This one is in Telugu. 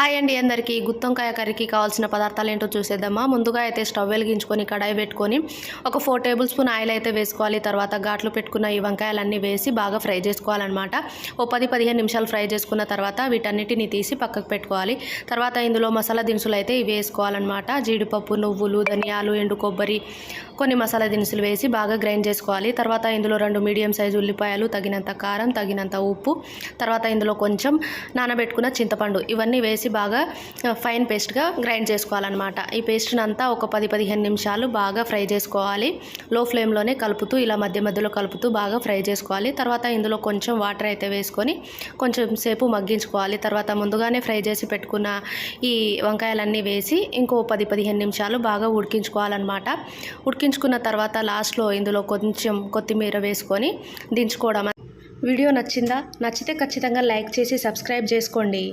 హాయ్ అండి అందరికీ గుత్తొంకాయ కర్రీకి కావాల్సిన పదార్థాలు ఏంటో చూసేద్దామా. ముందుగా అయితే స్టవ్ వెలిగించుకొని కడాయి పెట్టుకొని ఒక 4 టేబుల్ స్పూన్ ఆయిల్ అయితే వేసుకోవాలి. తర్వాత ఘాట్లు పెట్టుకున్న ఈ వంకాయలన్నీ వేసి బాగా ఫ్రై చేసుకోవాలన్నమాట. ఓ 10-15 నిమిషాలు ఫ్రై చేసుకున్న తర్వాత వీటన్నిటిని తీసి పక్కకు పెట్టుకోవాలి. తర్వాత ఇందులో మసాలా దినుసులు అయితే ఇవి వేసుకోవాలన్నమాట. జీడిపప్పు, నువ్వులు, ధనియాలు, ఎండు కొబ్బరి, కొన్ని మసాలా దినుసులు వేసి బాగా గ్రైండ్ చేసుకోవాలి. తర్వాత ఇందులో 2 మీడియం సైజు ఉల్లిపాయలు, తగినంత కారం, తగినంత ఉప్పు, తర్వాత ఇందులో కొంచెం నానబెట్టుకున్న చింతపండు ఇవన్నీ వేసి బాగా ఫైన్ పేస్ట్గా గ్రైండ్ చేసుకోవాలన్నమాట. ఈ పేస్ట్ని అంతా ఒక 10-15 నిమిషాలు బాగా ఫ్రై చేసుకోవాలి. లో ఫ్లేమ్లోనే కలుపుతూ ఇలా మధ్య మధ్యలో కలుపుతూ బాగా ఫ్రై చేసుకోవాలి. తర్వాత ఇందులో కొంచెం వాటర్ అయితే వేసుకొని కొంచెం సేపు మగ్గించుకోవాలి. తర్వాత ముందుగానే ఫ్రై చేసి పెట్టుకున్న ఈ వంకాయలన్నీ వేసి ఇంకో 10-15 నిమిషాలు బాగా ఉడికించుకోవాలన్నమాట. ఉడికించుకున్న తర్వాత లాస్ట్లో ఇందులో కొంచెం కొత్తిమీర వేసుకొని దించుకోవడం. వీడియో నచ్చితే ఖచ్చితంగా లైక్ చేసి సబ్స్క్రైబ్ చేసుకోండి.